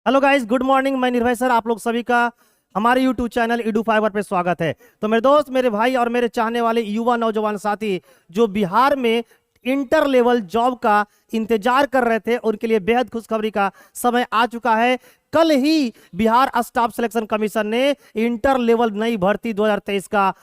Hello guys, good morning. मैं निर्भय sir, आप लोग सभी का हमारे यूट्यूब चैनल इडू फाइबर पे स्वागत है। तो मेरे दोस्त, मेरे भाई और मेरे चाहने वाले युवा नौजवान साथी जो बिहार में इंटर लेवल जॉब का इंतजार कर रहे थे, उनके लिए बेहद खुशखबरी का समय आ चुका है। कल ही बिहार स्टाफ सिलेक्शन कमीशन ने इंटर लेवल नई भर्ती 2023 का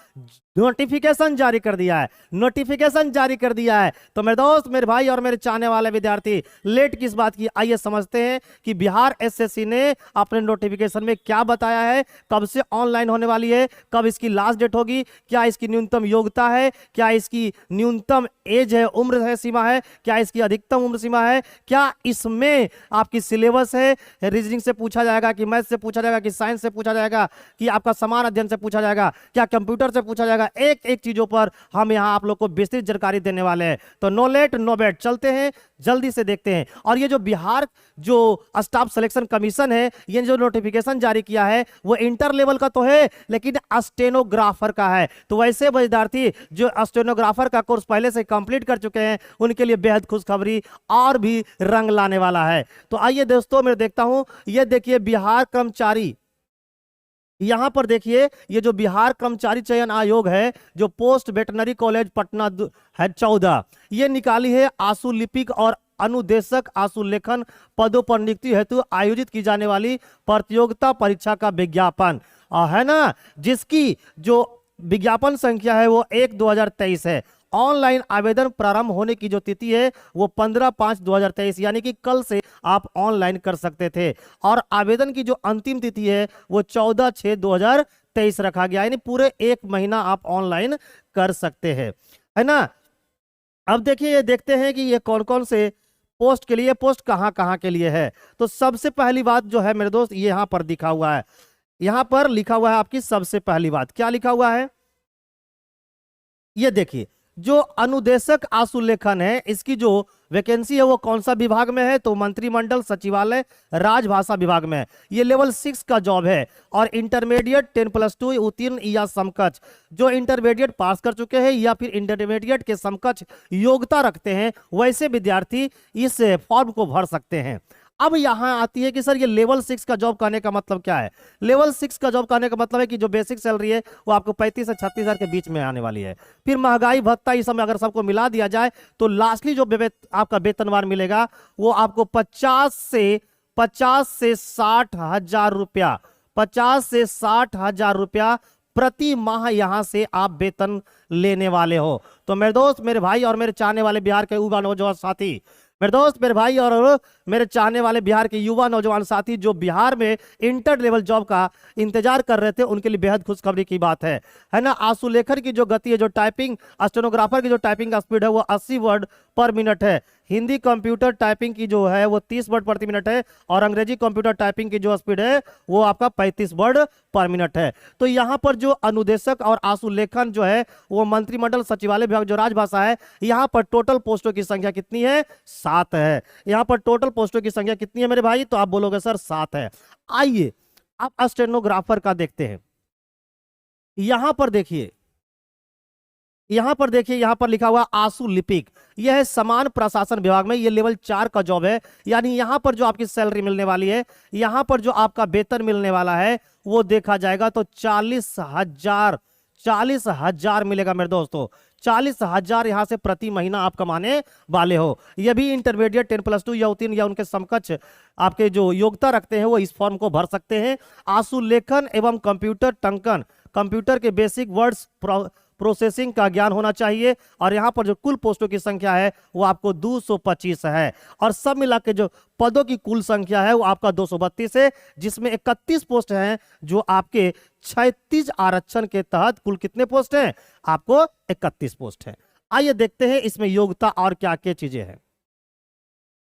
नोटिफिकेशन जारी कर दिया है। नोटिफिकेशन जारी कर दिया है। तो मेरे दोस्त, मेरे भाई और मेरे चाहने वाले विद्यार्थी, लेट किस बात की, आइए समझते हैं कि बिहार एसएससी ने अपने नोटिफिकेशन में क्या बताया है, कब से ऑनलाइन होने वाली है, कब इसकी लास्ट डेट होगी, क्या इसकी न्यूनतम योग्यता है, क्या इसकी न्यूनतम एज है, उम्र है, सीमा है, क्या इसकी अधिकतम उम्र सीमा है, क्या इसमें आपकी सिलेबस है, रीजनिंग से पूछा जाएगा कि मैथ से पूछा जाएगा कि साइंस से पूछा जाएगा कि आपका समान अध्ययन से पूछा जाएगा, क्या कंप्यूटर से पूछा जाएगा। एक एक चीजों पर हम यहां आप लोग को विस्तृत जानकारी देने वाले हैं। तो नो लेट नो बेट, चलते हैं, जल्दी से देखते हैं। और ये जो बिहार जो स्टाफ सिलेक्शन कमीशन है, ये जो नोटिफिकेशन जारी किया है वो इंटर लेवल का तो है, लेकिन स्टेनोग्राफर का है। तो वैसे विद्यार्थी जो स्टेनोग्राफर का कोर्स पहले से कंप्लीट कर चुके हैं, उनके लिए बेहद खुशखबरी और भी रंग लाने वाला है। तो आइए दोस्तों, मैं देखता हूं, ये देखिए बिहार कर्मचारी, यहां पर देखिए ये जो बिहार कर्मचारी चयन आयोग है, जो पोस्ट वेटनरी कॉलेज पटना है 14, ये निकाली है आशु लिपिक और अनुदेशक आशुलेखन पदों पर नियुक्ति हेतु आयोजित की जाने वाली प्रतियोगिता परीक्षा का विज्ञापन है ना, जिसकी जो विज्ञापन संख्या है वो 1/2023 है। ऑनलाइन आवेदन प्रारंभ होने की जो तिथि है वो 15/5/2023, यानी कि कल से आप ऑनलाइन कर सकते थे। और आवेदन की जो अंतिम तिथि है वो 14/6/2023 रखा गया, यानी पूरे एक महीना आप ऑनलाइन कर सकते हैं, है ना। अब देखिए, ये देखते हैं कि ये कौन कौन से पोस्ट के लिए, पोस्ट कहां कहां के लिए है। तो सबसे पहली बात जो है मेरे दोस्त, ये यहां पर दिखा हुआ है, यहां पर लिखा हुआ है आपकी सबसे पहली बात, क्या लिखा हुआ है ये देखिए। जो अनुदेशक आशुलेखन है, इसकी जो वैकेंसी है वो कौन सा विभाग में है, तो मंत्रिमंडल सचिवालय राजभाषा विभाग में है। ये लेवल 6 का जॉब है। और इंटरमीडिएट 10+2 उत्तीर्ण या समकक्ष, जो इंटरमीडिएट पास कर चुके हैं या फिर इंटरमीडिएट के समकक्ष योग्यता रखते हैं, वैसे विद्यार्थी इस फॉर्म को भर सकते हैं। अब यहां आती है कि सर ये लेवल 6 का जॉब करने का मतलब क्या है। लेवल 6 का जॉब करने का मतलब है कि जो बेसिक सैलरी है वो आपको 35 से 36 हजार के बीच में आने वाली है। फिर महंगाई भत्ता इस समय अगर सबको मिला दिया जाए तो लास्टली जो आपका वेतनमान मिलेगा वो आपको 50 से 60 हजार रुपया, 50 से 60 हजार रुपया प्रति माह यहां से आप वेतन लेने वाले हो। तो मेरे दोस्त, मेरे भाई और मेरे चाहने वाले बिहार के युवा नौजवान साथी, मेरे दोस्त, मेरे भाई और मेरे चाहने वाले बिहार के युवा नौजवान साथी जो बिहार में इंटर लेवल जॉब का इंतजार कर रहे थे, उनके लिए बेहद खुशखबरी की बात है ना। आशुलेखन की जो गति है, जो टाइपिंग, स्टेनोग्राफर की जो टाइपिंग का स्पीड है वो 80 वर्ड पर मिनट है। हिंदी कंप्यूटर टाइपिंग की जो है वो 30 वर्ड प्रति मिनट है। और अंग्रेजी कंप्यूटर टाइपिंग की जो स्पीड है वो आपका 35 वर्ड पर मिनट है। तो यहां पर जो अनुदेशक और आशुलेखन जो है वो मंत्रिमंडल सचिवालय विभाग जो राजभाषा है, यहां पर टोटल पोस्टों की संख्या कितनी है, 7 है। यहां पर टोटल पोस्टों की संख्या कितनी है मेरे भाई, तो आप बोलोगे सर 7 है। आइए आप स्टेनोग्राफर का देखते हैं। यहां पर देखिए, यहां पर देखिए, यहां पर लिखा हुआ आशु लिपिक, यह है समान प्रशासन विभाग में, यह लेवल 4 का जॉब है। यानी यहां पर जो आपकी सैलरी मिलने वाली है, यहां पर जो आपका वेतन मिलने वाला है वो देखा जाएगा तो 40,000 मिलेगा मेरे दोस्तों। 40,000 यहां से प्रति महीना आप कमाने वाले हो। यह भी इंटरमीडिएट 10+2 या उत्तीर्ण या उनके समकक्ष आपके जो योग्यता रखते हैं वो इस फॉर्म को भर सकते हैं। आशुलेखन एवं कंप्यूटर टंकन, कंप्यूटर के बेसिक वर्ड्स प्रोसेसिंग का ज्ञान होना चाहिए। और यहां पर जो कुल पोस्टों की संख्या है वो आपको 225 है। और सब मिला के जो पदों की कुल संख्या है वो आपका 232 है, जिसमें 31 पोस्ट हैं जो आपके 36 आरक्षण के तहत कुल कितने पोस्ट हैं, आपको 31 पोस्ट हैं। आइए देखते हैं इसमें योग्यता और क्या क्या चीजें हैं।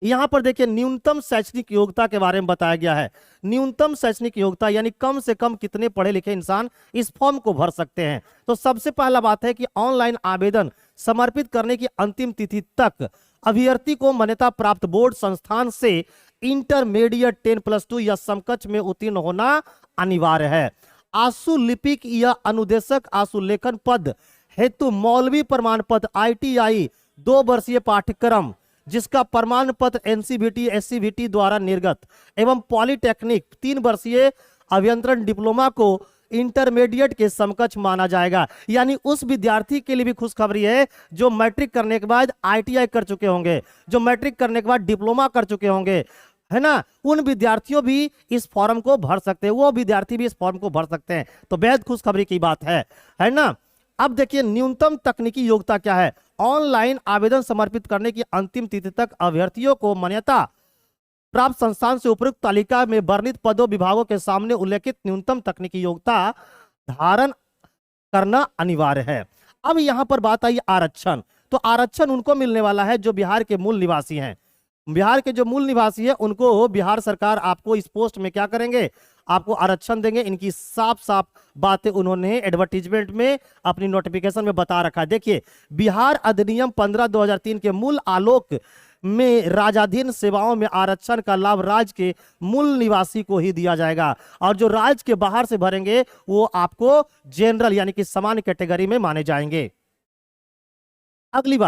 यहां पर देखिए न्यूनतम शैक्षणिक योग्यता के बारे में बताया गया है। न्यूनतम शैक्षणिक योग्यता यानी कम से कम कितने पढ़े लिखे इंसान इस फॉर्म को भर सकते हैं। तो सबसे पहला बात है कि ऑनलाइन आवेदन समर्पित करने की अंतिम तिथि तक अभ्यर्थी को मान्यता प्राप्त बोर्ड संस्थान से इंटरमीडिएट 10+2 या समकक्ष में उत्तीर्ण होना अनिवार्य है। आशु लिपिक या अनुदेशक आशुलेखन पद हेतु मौलवी प्रमाण पत्र ITI 2 वर्षीय पाठ्यक्रम जिसका प्रमाण पत्र एनसीवीटी एससीवीटी द्वारा निर्गत एवं पॉलिटेक्निक 3 वर्षीय अभियंत्रण डिप्लोमा को इंटरमीडिएट के समकक्ष माना जाएगा। यानी उस विद्यार्थी के लिए भी खुशखबरी है जो मैट्रिक करने के बाद आईटीआई कर चुके होंगे, जो मैट्रिक करने के बाद डिप्लोमा कर चुके होंगे, है ना, उन विद्यार्थियों भी इस फॉर्म को भर सकते हैं, वो विद्यार्थी भी इस फॉर्म को भर सकते हैं। तो बेहद खुशखबरी की बात है ना। अब देखिए न्यूनतम तकनीकी योग्यता क्या है। ऑनलाइन आवेदन समर्पित करने की अंतिम तिथि तक अभ्यर्थियों को मान्यता प्राप्त संस्थान से उपयुक्त तालिका में वर्णित पदों विभागों के सामने उल्लेखित न्यूनतम तकनीकी योग्यता धारण करना अनिवार्य है। अब यहां पर बात आई आरक्षण। तो आरक्षण उनको मिलने वाला है जो बिहार के मूल निवासी हैं। बिहार के जो मूल निवासी है उनको बिहार सरकार आपको इस पोस्ट में क्या करेंगे, आपको आरक्षण देंगे। इनकी साफ साफ बातें उन्होंने एडवर्टीजमेंट में अपनी नोटिफिकेशन में बता रखा है। देखिए, बिहार अधिनियम 15/2003 के मूल आलोक में राजाधीन सेवाओं में आरक्षण का लाभ राज्य के मूल निवासी को ही दिया जाएगा, और जो राज्य के बाहर से भरेंगे वो आपको जनरल यानी कि सामान्य कैटेगरी में माने जाएंगे। अगली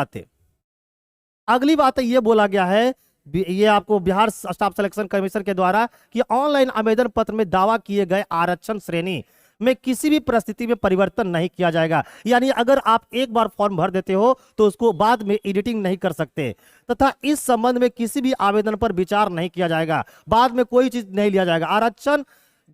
बात ये बोला गया है, ये आपको बिहार स्टाफ सिलेक्शन कमीशन के द्वारा कि ऑनलाइन आवेदन पत्र में दावा किए गए आरक्षण श्रेणी में किसी भी परिस्थिति में परिवर्तन नहीं किया जाएगा। यानी अगर आप एक बार फॉर्म भर देते हो तो उसको बाद में एडिटिंग नहीं कर सकते, तथा इस संबंध में किसी भी आवेदन पर विचार नहीं किया जाएगा, बाद में कोई चीज नहीं लिया जाएगा।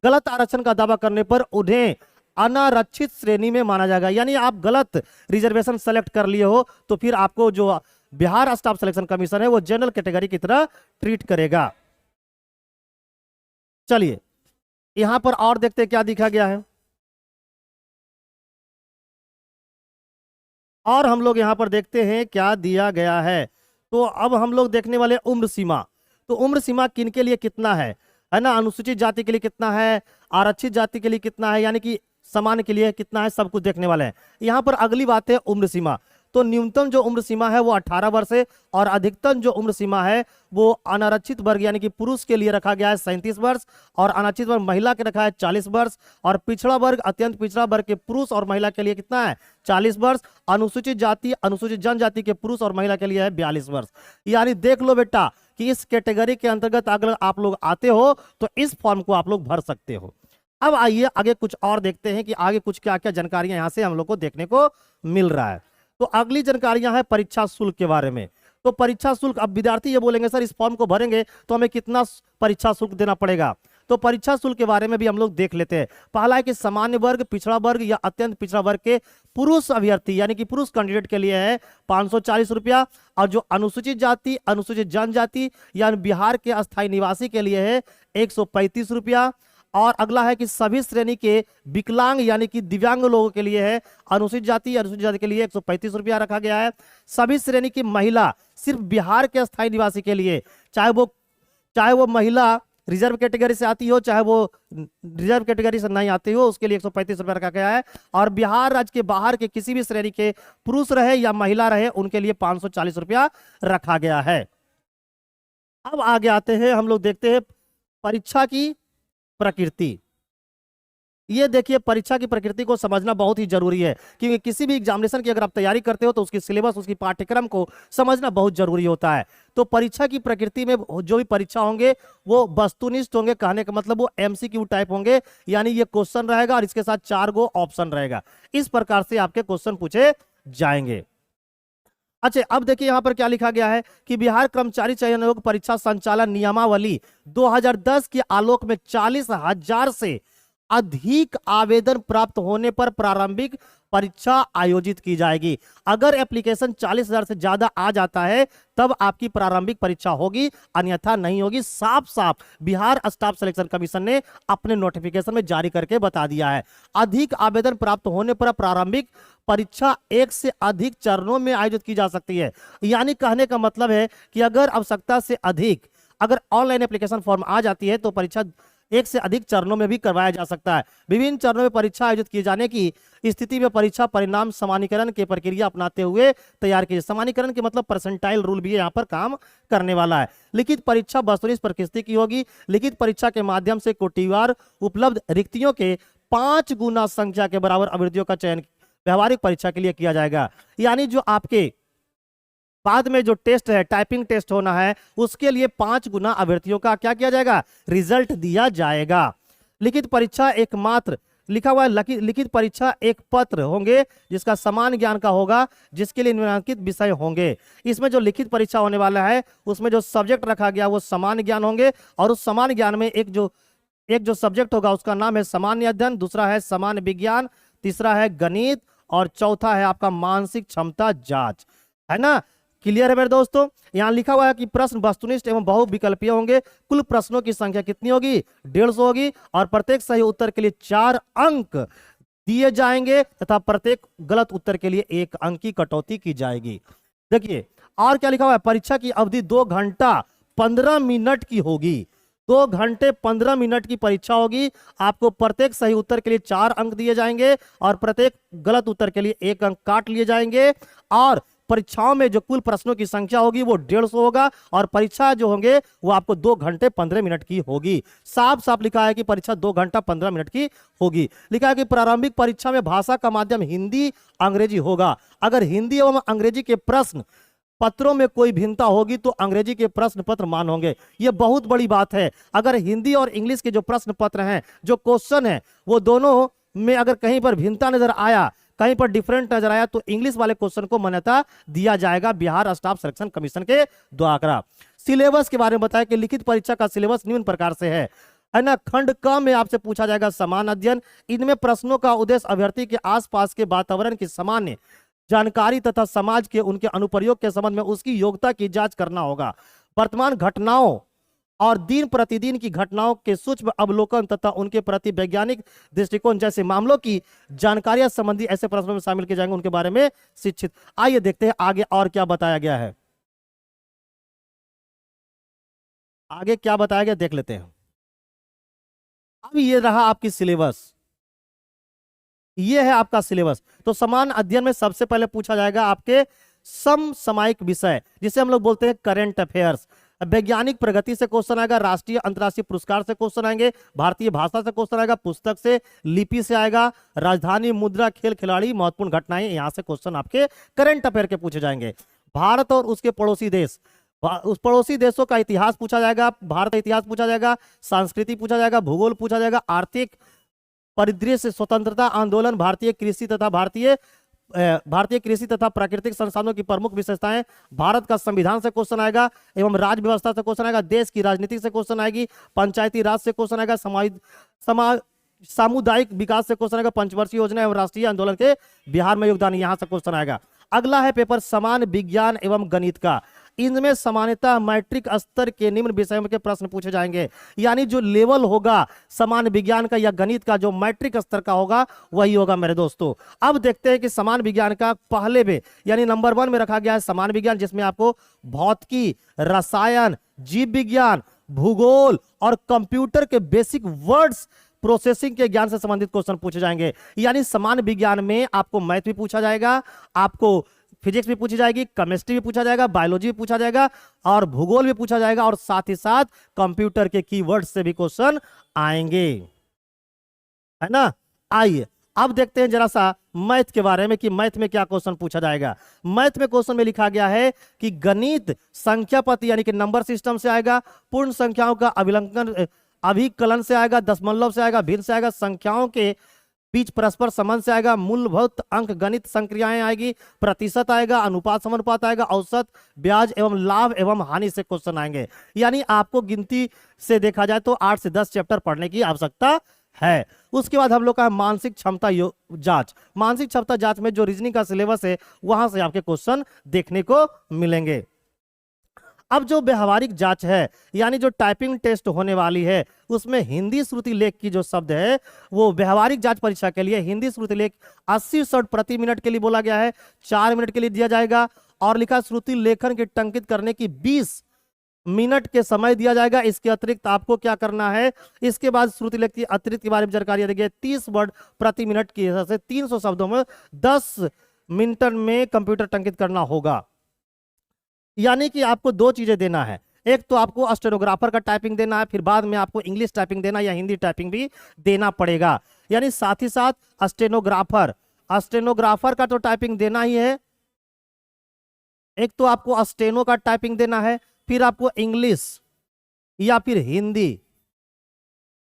गलत आरक्षण का दावा करने पर उन्हें अनारक्षित श्रेणी में माना जाएगा। यानी आप गलत रिजर्वेशन सेलेक्ट कर लिए हो तो फिर आपको जो बिहार स्टाफ सिलेक्शन कमीशन है वो जनरल कैटेगरी की तरह ट्रीट करेगा। चलिए यहां पर और देखते हैं क्या दिखा गया है। और हम लोग यहां पर देखते हैं क्या दिया गया है। तो अब हम लोग देखने वाले उम्र सीमा। तो उम्र सीमा किन के लिए कितना है ना, अनुसूचित जाति के लिए कितना है, आरक्षित जाति के लिए कितना है, यानी कि सामान्य के लिए कितना है, सब कुछ देखने वाले हैं। यहां पर अगली बात है उम्र सीमा। तो न्यूनतम जो उम्र सीमा है वो 18 वर्ष है, और अधिकतम जो उम्र सीमा है वो अनारक्षित वर्ग यानी कि पुरुष के लिए रखा गया है 37 वर्ष, और अनारक्षित वर्ग महिला के रखा है 40 वर्ष, और पिछड़ा वर्ग अत्यंत पिछड़ा वर्ग के पुरुष और महिला के लिए कितना है 40 वर्ष, अनुसूचित जाति अनुसूचित जनजाति के पुरुष और महिला के लिए है 42 वर्ष। यानी देख लो बेटा कि इस कैटेगरी के अंतर्गत अगर आप लोग आते हो तो इस फॉर्म को आप लोग भर सकते हो। अब आइए आगे कुछ और देखते हैं कि आगे कुछ क्या क्या जानकारियां यहां से हम लोग को देखने को मिल रहा है। तो अगली जानकारियां है परीक्षा शुल्क के बारे में। तो परीक्षा शुल्क, अब विद्यार्थी ये बोलेंगे सर इस फॉर्म को भरेंगे तो हमें कितना परीक्षा शुल्क देना पड़ेगा। तो परीक्षा शुल्क के बारे में भी हम लोग देख लेते हैं। पहला है कि सामान्य वर्ग, पिछड़ा वर्ग या अत्यंत पिछड़ा वर्ग के पुरुष अभ्यर्थी यानी कि पुरुष कैंडिडेट के लिए है 540 रुपया, और जो अनुसूचित जाति अनुसूचित जनजाति यानी बिहार के अस्थायी निवासी के लिए है 135 रुपया। और अगला है कि सभी श्रेणी के विकलांग यानी कि दिव्यांग लोगों के लिए है अनुसूचित जाति के लिए 135 रुपया रखा गया है। सभी श्रेणी की महिला सिर्फ बिहार के अस्थायी निवासी के लिए, चाहे वो महिला रिजर्व कैटेगरी से आती हो चाहे वो रिजर्व कैटेगरी से नहीं आती हो, उसके लिए 135 रुपया रखा गया है। और बिहार राज्य के बाहर के किसी भी श्रेणी के पुरुष रहे या महिला रहे उनके लिए 540 रुपया रखा गया है। अब आगे आते हैं, हम लोग देखते हैं परीक्षा की प्रकृति। ये देखिए परीक्षा की प्रकृति को समझना बहुत ही जरूरी है, क्योंकि किसी भी एग्जामिनेशन की अगर आप तैयारी करते हो तो उसकी सिलेबस उसकी पाठ्यक्रम को समझना बहुत जरूरी होता है। तो परीक्षा की प्रकृति में जो भी परीक्षा होंगे वो वस्तुनिष्ठ होंगे, कहने का मतलब वो एमसीक्यू टाइप होंगे, यानी ये क्वेश्चन रहेगा और इसके साथ 4 गो ऑप्शन रहेगा। इस प्रकार से आपके क्वेश्चन पूछे जाएंगे। अच्छा, अब देखिए यहां पर क्या लिखा गया है कि बिहार कर्मचारी चयन आयोग परीक्षा संचालन नियमावली 2010 के आलोक में 40,000 से अधिक आवेदन प्राप्त होने पर प्रारंभिक परीक्षा आयोजित की जाएगी। अगर एप्लीकेशन 40,000 से ज्यादा आ जाता है तब आपकी प्रारंभिक परीक्षा होगी, अन्यथा नहीं होगी। साफ साफ बिहार स्टाफ सिलेक्शन कमीशन ने अपने नोटिफिकेशन में जारी करके बता दिया है। अधिक आवेदन प्राप्त होने पर प्रारंभिक परीक्षा 1 से अधिक चरणों में आयोजित की जा सकती है। यानी कहने का मतलब है कि अगर आवश्यकता से अधिक अगर ऑनलाइन एप्लीकेशन फॉर्म आ जाती है तो परीक्षा 1 से अधिक चरणों में भी करवाया जा सकता है। विभिन्न चरणों में परीक्षा आयोजित किए जाने की स्थिति में परीक्षा परिणाम समानीकरण की प्रक्रिया अपनाते हुए तैयार किए। समानीकरण के मतलब परसेंटाइल रूल भी यहाँ पर काम करने वाला है। लिखित परीक्षा वस्तुनिष्ठ प्रकृति की होगी। लिखित परीक्षा के माध्यम से कोटिवार उपलब्ध रिक्तियों के 5 गुना संख्या के बराबर अभ्यर्थियों का चयन व्यावहारिक परीक्षा के लिए किया जाएगा। यानी जो आपके बाद में जो टेस्ट है, टाइपिंग टेस्ट होना है, उसके लिए 5 गुना अभ्यर्थियों का क्या किया जाएगा, रिजल्ट दिया जाएगा। लिखित परीक्षा एकमात्र, लिखा हुआ है लिखित परीक्षा एक पत्र होंगे जिसका समान ज्ञान का होगा, जिसके लिए निम्नलिखित विषय होंगे। इसमें जो लिखित परीक्षा होने वाला है उसमें जो सब्जेक्ट रखा गया वो समान ज्ञान होंगे, और उस समान ज्ञान में एक जो सब्जेक्ट होगा उसका नाम है सामान्य अध्ययन, दूसरा है सामान्य विज्ञान, तीसरा है गणित, और चौथा है आपका मानसिक क्षमता जांच, है ना। क्लियर है मेरे दोस्तों। यहां लिखा हुआ है कि प्रश्न वस्तुनिष्ठ एवं बहुविकल्पीय होंगे। कुल प्रश्नों की संख्या कितनी होगी, 150 होगी, और प्रत्येक सही उत्तर के लिए 4 अंक दिए जाएंगे तथा प्रत्येक गलत उत्तर के लिए 1 अंक की कटौती की जाएगी। देखिए और क्या लिखा हुआ है, परीक्षा की अवधि 2 घंटा 15 मिनट की होगी। 2 घंटे 15 मिनट की परीक्षा होगी। आपको प्रत्येक सही उत्तर के लिए 4 अंक दिए जाएंगे और प्रत्येक गलत उत्तर के लिए 1 अंक काट लिए जाएंगे। और परीक्षाओं में जो कुल प्रश्नों की संख्या होगी वो 150 होगा, और परीक्षा जो होंगे वो आपको 2 घंटे 15 मिनट की होगी। साफ साफ लिखा है कि परीक्षा 2 घंटा 15 मिनट की होगी। लिखा है कि प्रारंभिक परीक्षा में भाषा का माध्यम हिंदी अंग्रेजी होगा। अगर हिंदी एवं अंग्रेजी के प्रश्न पत्रों में कोई भिन्नता होगी तो अंग्रेजी के प्रश्न पत्र मान होंगे। यह बहुत बड़ी बात है। अगर हिंदी और इंग्लिश के जो प्रश्न पत्र हैं, जो क्वेश्चन है, वो दोनों में अगर कहीं पर भिन्नता नजर आया, कहीं पर डिफरेंट नजर आया, तो इंग्लिश वाले क्वेश्चन को मान्यता दिया जाएगा बिहार स्टाफ सिलेक्शन कमीशन के द्वारा। सिलेबस के बारे में बताया कि लिखित परीक्षा का सिलेबस निम्न प्रकार से है ना। खंड क में आपसे पूछा जाएगा समान अध्ययन। इनमें प्रश्नों का उद्देश्य अभ्यर्थी के आसपास के वातावरण की सामान्य जानकारी तथा समाज के उनके अनुप्रयोग के संबंध में उसकी योग्यता की जांच करना होगा। वर्तमान घटनाओं और दिन प्रतिदिन की घटनाओं के सूक्ष्म अवलोकन तथा उनके प्रति वैज्ञानिक दृष्टिकोण जैसे मामलों की जानकारियां संबंधी ऐसे प्रश्नों में शामिल किए जाएंगे, उनके बारे में शिक्षित। आइए देखते हैं आगे और क्या बताया गया है। आगे क्या बताया गया देख लेते हैं। अब ये रहा आपकी सिलेबस, ये है आपका सिलेबस। तो समान अध्ययन में सबसे पहले पूछा जाएगा आपके समसामयिक विषय, जिसे हम लोग बोलते हैं करंट अफेयर्स। वैज्ञानिक प्रगति से क्वेश्चन आएगा, राष्ट्रीय अंतर्राष्ट्रीय पुरस्कार से क्वेश्चन आएंगे, भारतीय भाषा से क्वेश्चन आएगा, पुस्तक से, लिपि से आएगा, राजधानी, मुद्रा, खेल खिलाड़ी, महत्वपूर्ण घटनाएं, यहां से क्वेश्चन आपके करंट अफेयर के पूछे जाएंगे। भारत और उसके पड़ोसी देश, उस पड़ोसी देशों का इतिहास पूछा जाएगा, भारत का इतिहास पूछा जाएगा, संस्कृति पूछा जाएगा, भूगोल पूछा जाएगा, आर्थिक परिदृश्य, स्वतंत्रता आंदोलन, भारतीय कृषि तथा प्राकृतिक संसाधनों की प्रमुख विशेषताएं, भारत का संविधान से क्वेश्चन आएगा, एवं राज्य व्यवस्था से क्वेश्चन आएगा, देश की राजनीति से क्वेश्चन आएगी, पंचायती राज से क्वेश्चन आएगा, सामुदायिक विकास से क्वेश्चन आएगा, पंचवर्षीय योजना एवं राष्ट्रीय आंदोलन के बिहार में योगदान, यहां से क्वेश्चन आएगा। अगला है पेपर समान विज्ञान एवं गणित का। इनमें सामान्यतः मैट्रिक स्तर के निम्न विषयों के प्रश्न पूछे जाएंगे। यानी जो लेवल होगा समान विज्ञान का या गणित का, जो मैट्रिक स्तर का होगा वही होगा मेरे दोस्तों। अब देखते हैं कि समान विज्ञान का पहले में यानी नंबर 1 में रखा गया है समान विज्ञान, जिसमें आपको भौतिकी, रसायन, जीव विज्ञान, भूगोल और कंप्यूटर के बेसिक वर्ड्स प्रोसेसिंग के ज्ञान से संबंधित क्वेश्चन पूछे जाएंगे। यानी समान विज्ञान में आपको मैथ भी पूछा जाएगा, आपको फिजिक्स भी पूछी जाएगी, केमिस्ट्री भी पूछा जाएगा, बायोलॉजी भी पूछा जाएगा, और भूगोल भी पूछा जाएगा, और साथ ही साथ कंप्यूटर के कीवर्ड से भी क्वेश्चन आएंगे, है ना। आइए अब देखते हैं जरा सा मैथ के बारे में कि मैथ में क्या क्वेश्चन पूछा जाएगा। मैथ में क्वेश्चन में लिखा गया है कि गणित संख्या पद्धति यानी कि नंबर सिस्टम से आएगा, पूर्ण संख्याओं का अभिकलन से आएगा, दशमलव से आएगा, भिन्न से आएगा, संख्याओं के बीच परस्पर संबंध से आएगा, मूलभूत अंक गणित संक्रियाएं आएगी, प्रतिशत आएगा, अनुपात समानुपात आएगा, औसत, ब्याज एवं लाभ एवं हानि से क्वेश्चन आएंगे। यानी आपको गिनती से देखा जाए तो 8 से 10 चैप्टर पढ़ने की आवश्यकता है। उसके बाद हम लोग का मानसिक क्षमता जांच। मानसिक क्षमता जांच में जो रीजनिंग का सिलेबस है वहां से आपके क्वेश्चन देखने को मिलेंगे। अब जो व्यवहारिक जांच है यानी जो टाइपिंग टेस्ट होने वाली है उसमें हिंदी श्रुति लेख की जो शब्द है वो व्यवहारिक जांच परीक्षा के लिए हिंदी श्रुति लेख 80 शब्द प्रति मिनट के लिए बोला गया है, 4 मिनट के लिए दिया जाएगा, और लिखा श्रुति लेखन के टंकित करने की 20 मिनट के समय दिया जाएगा। इसके अतिरिक्त आपको क्या करना है, इसके बाद श्रुति लेख की अतिरिक्त के बारे में जानकारी देंगे। 30 वर्ड प्रति मिनट की हिसाब से 300 शब्दों में 10 मिनट में कंप्यूटर टंकित करना होगा। यानी कि आपको 2 चीजें देना है, एक तो आपको स्टेनोग्राफर का टाइपिंग देना है, फिर बाद में आपको इंग्लिश टाइपिंग देना या हिंदी टाइपिंग भी देना पड़ेगा। यानी साथ ही साथ स्टेनोग्राफर का तो टाइपिंग देना ही है, एक तो आपको स्टेनो का टाइपिंग देना है, फिर आपको इंग्लिश या फिर हिंदी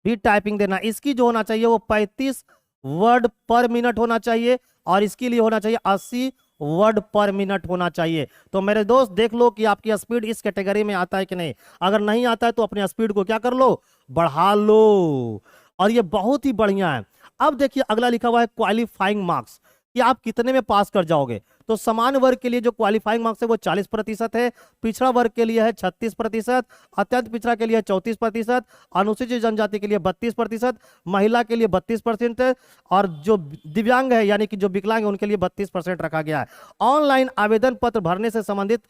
भी टाइपिंग देना। इसकी जो होना चाहिए वो 35 वर्ड पर मिनट होना चाहिए, और इसके लिए होना चाहिए 80 वर्ड पर मिनट होना चाहिए। तो मेरे दोस्त देख लो कि आपकी स्पीड इस कैटेगरी में आता है कि नहीं। अगर नहीं आता है तो अपनी स्पीड को क्या कर लो, बढ़ा लो, और ये बहुत ही बढ़िया है। अब देखिए अगला लिखा हुआ है क्वालिफाइंग मार्क्स, कि आप कितने में पास कर जाओगे। तो सामान्य वर्ग के लिए जो क्वालिफाइंग मार्क्स है वो 40% है, पिछड़ा वर्ग के लिए है 36%, अत्यंत पिछड़ा के लिए है 34%, अनुसूचित जनजाति के लिए 32%, महिला के लिए 32% है, और जो दिव्यांग है यानी कि जो विकलांग है उनके लिए 32% रखा गया है। ऑनलाइन आवेदन पत्र भरने से संबंधित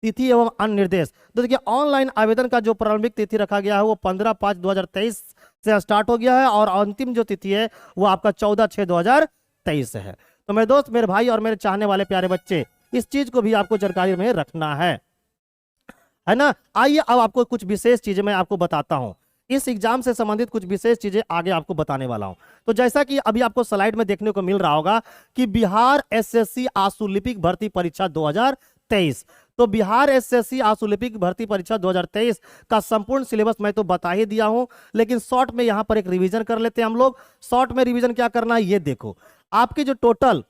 तिथि एवं अन्य निर्देश। तो देखिए ऑनलाइन आवेदन का जो प्रारंभिक तिथि रखा गया है वो 15/5/2023 से स्टार्ट हो गया है, और अंतिम जो तिथि है वो आपका 14/6/2023 है। तो मेरे दोस्त, मेरे भाई और मेरे चाहने वाले प्यारे बच्चे, इस चीज को भी आपको जानकारी में रखना है ना। आइए अब आपको कुछ विशेष चीजें मैं आपको बताता हूं, इस एग्जाम से संबंधित कुछ विशेष चीजें आगे आपको बताने वाला हूं। तो जैसा कि अभी आपको स्लाइड में देखने को मिल रहा होगा कि बिहार एसएससी आशुलिपिक भर्ती परीक्षा 2023, तो बिहार एसएससी आशुलिपिक भर्ती परीक्षा 2023 का संपूर्ण सिलेबस मैं तो बता ही दिया हूं, लेकिन शॉर्ट में यहां पर एक रिवीजन कर लेते हैं हम लोग। शॉर्ट में रिवीजन क्या करना है ये देखो, आपके जो टोटल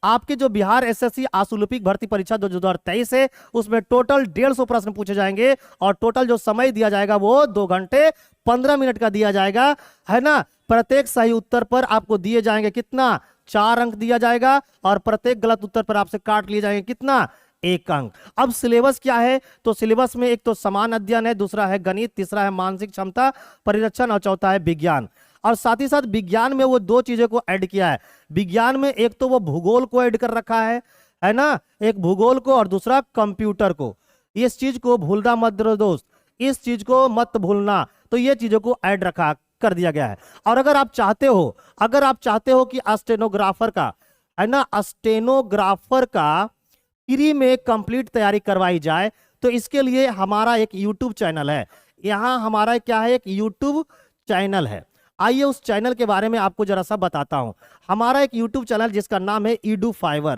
आपके जो बिहार एसएससी आशुलिपिक भर्ती परीक्षा 2023 है उसमें टोटल 150 प्रश्न पूछे जाएंगे, और टोटल जो समय दिया जाएगा वो 2 घंटे 15 मिनट का दिया जाएगा, है ना। प्रत्येक सही उत्तर पर आपको दिए जाएंगे कितना, 4 अंक दिया जाएगा, और प्रत्येक गलत उत्तर पर आपसे काट लिए जाएंगे कितना, 1 अंक। अब सिलेबस क्या है, तो सिलेबस में एक तो समान अध्ययन है, दूसरा है गणित, तीसरा है मानसिक क्षमता परिरक्षण, और चौथा है विज्ञान। और साथ ही साथ विज्ञान में वो 2 चीजों को ऐड किया है। विज्ञान में एक तो वो भूगोल को ऐड कर रखा है ना, एक भूगोल को और दूसरा कंप्यूटर को। इस चीज को भूलना मत दोस्त, इस चीज को मत भूलना। तो ये चीजों को ऐड रखा कर दिया गया है। और अगर आप चाहते हो कि स्टेनोग्राफर का, है ना, स्टेनोग्राफर का फ्री में कंप्लीट तैयारी करवाई जाए, तो इसके लिए हमारा एक यूट्यूब चैनल है। यहां हमारा क्या है, एक यूट्यूब चैनल है। आइए उस चैनल के बारे में आपको जरा सा बताता हूं। हमारा एक यूट्यूब चैनल जिसका नाम है EduFiber,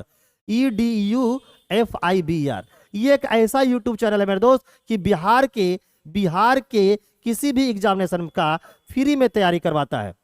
EDUFIBR। ये एक ऐसा यूट्यूब चैनल है मेरे दोस्त कि बिहार के किसी भी एग्जामिनेशन का फ्री में तैयारी करवाता है।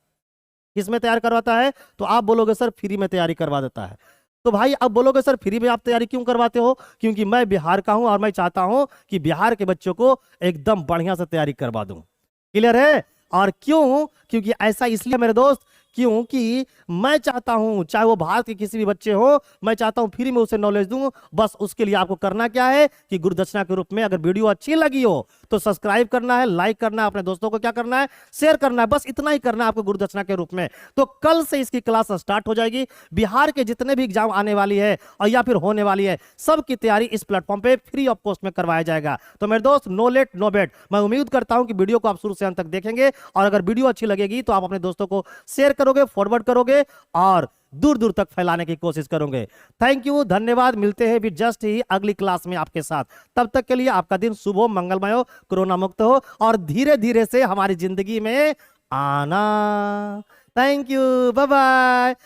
किसमें तैयार करवाता है, तो आप बोलोगे सर फ्री में तैयारी करवा देता है। तो भाई अब बोलोगे सर फ्री में आप तैयारी क्यों करवाते हो, क्योंकि मैं बिहार का हूं और मैं चाहता हूं कि बिहार के बच्चों को एकदम बढ़िया से तैयारी करवा दूं। क्लियर है। और क्यों, क्योंकि ऐसा इसलिए मेरे दोस्त, क्योंकि मैं चाहता हूं चाहे वो भारत के किसी भी बच्चे हो, मैं चाहता हूं फ्री में उसे नॉलेज दूं। बस उसके लिए आपको करना क्या है कि गुरुदक्षिणा के रूप में अगर वीडियो अच्छी लगी हो तो सब्सक्राइब करना है, लाइक करना है, अपने दोस्तों को क्या करना है, शेयर करना है। बस इतना ही करना है आपको गुरुदक्षिणा के रूप में। तो कल से इसकी क्लास स्टार्ट हो जाएगी। बिहार के जितने भी एग्जाम आने वाली है और या फिर होने वाली है, सबकी तैयारी इस प्लेटफॉर्म पे फ्री ऑफ कॉस्ट में करवाया जाएगा। तो मेरे दोस्त, नो लेट नो बेट। मैं उम्मीद करता हूं कि वीडियो को आप शुरू से अंत तक देखेंगे, और अगर वीडियो अच्छी लगेगी तो आप अपने दोस्तों को शेयर करोगे, फॉरवर्ड करोगे, और दूर दूर तक फैलाने की कोशिश करोगे। थैंक यू, धन्यवाद। मिलते हैं भी जस्ट ही अगली क्लास में आपके साथ। तब तक के लिए आपका दिन शुभ हो, मंगलमय हो, कोरोना मुक्त हो, और धीरे धीरे से हमारी जिंदगी में आना। Thank you, bye bye.